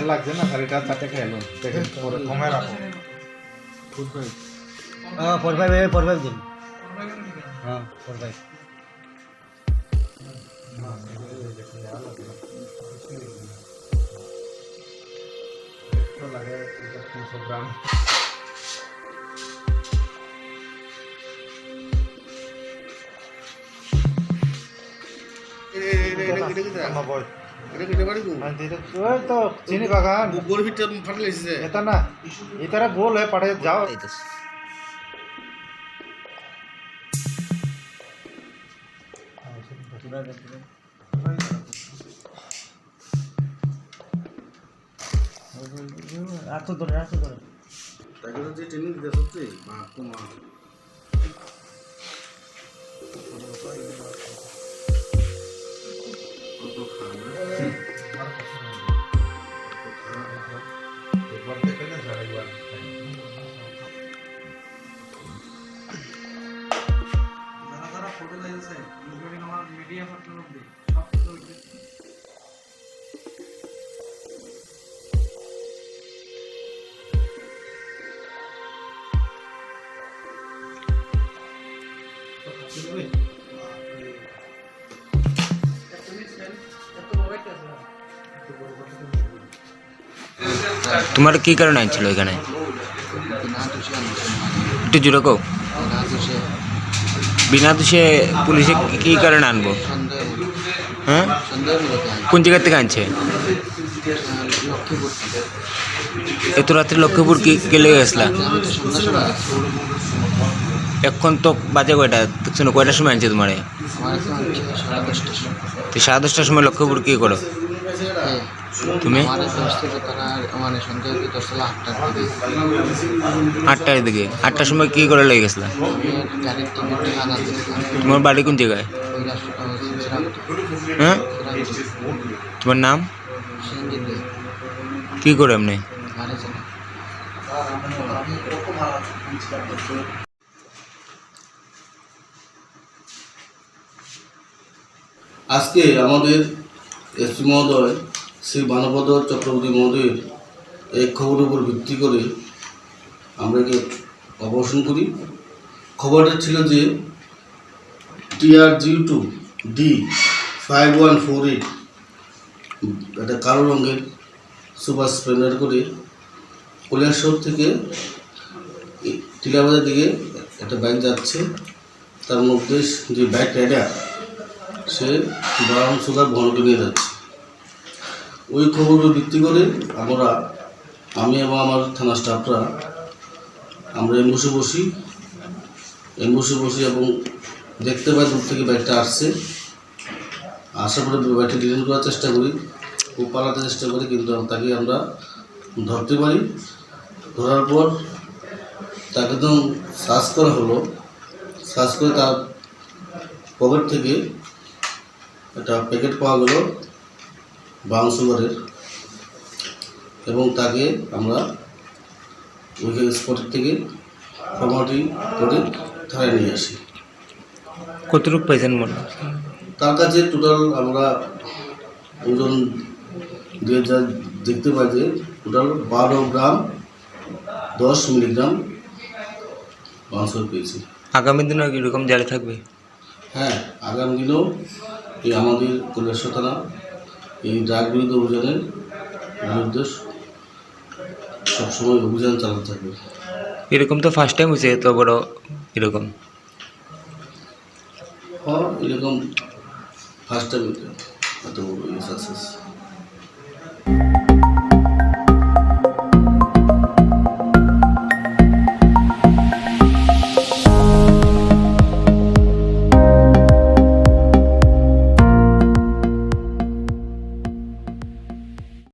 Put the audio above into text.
লাগছে না শাড়িটা চারটে খেলো দেখেন কমায় রাখো 4-5 দিন হ্যাঁ 4-5 লাগে 300 গ্রাম তো চিনি বাগান এটা না এটারা গোল হয়ে পাড়ে যাও রাখো ধরে তাকে তো যে ট্রেনিং দিতে সত্যি মা তোমা তোমার কি কারণে আনছিল এখানে একটু জোরে কও বিনা দোষে পুলিশে কি কারণে আনবো হ্যাঁ কোন জায়গা থেকে আনছে এত রাত্রে লক্ষ্মীপুর কি গেলে গেছিলা এখন তো বাজে কয়টা দেখছো না কয়টার সময় আনছে তোমার তো 10:30টার সময় লক্ষ্মীপুর কি করো তুমি 8টার দিকে 8টার সময় কি করে লেগে গেছিলা তোমার বাড়ি কোন জায়গায় হ্যাঁ তোমার নাম কি করে এমনি আজকে আমাদের এসপি মহোদয় শ্রী মানবপদ চক্রবর্তী মহোদয়ের এই খবরের উপর ভিত্তি করে আমরা একে অপারেশন করি। খবরটা ছিল যে TR02D5148 একটা কালো রঙের সুপার স্প্লেন্ডার করে কৈলাসহর থেকে টিলাবাজার দিকে একটা বাইক যাচ্ছে, তার মধ্যে যে বাইক রাইডার সে ব্রাউন সুগার বহনকে নিয়ে যাচ্ছে। ওই খবরের ভিত্তি করে আমি এবং আমার থানা স্টাফরা আমরা এম্বুসে বসি এবং দেখতে পাই দূর থেকে বাইকটা আসছে। আসার পরে বাইকটা ডিটেন করার চেষ্টা করি, ও পালাতে চেষ্টা করি, কিন্তু তাকে আমরা ধরতে পারি। ধরার পর তাকে তো সার্চ করা হলো, সার্চ করে তার পকেট থেকে একটা প্যাকেট পাওয়া গেল ব্রাউন সুগারের, এবং তাকে আমরা ওই স্পটের থেকে ফর্মালিটি করে থানায় নিয়ে আসি। কতটুকু পাইছেন মনে তার কাছে টোটাল আমরা ওজন দিয়ে যা দেখতে পাই যে টোটাল 12 গ্রাম 10 মিলিগ্রাম ব্রাউন সুগার পেয়েছি। আগামী দিনে এরকম জারি থাকবে? হ্যাঁ, আগামী দিনেও এই আমাদের কৈলাসহর থানা এই ড্রাগ বিরোধী অভিযানের বিরুদ্ধে সবসময় অভিযান চালাতে থাকবে। এরকম তো ফার্স্ট টাইম হয়েছে এত বড় এরকম? হ্যাঁ, এরকম ফার্স্ট টাইম এত বড় সাকসেস।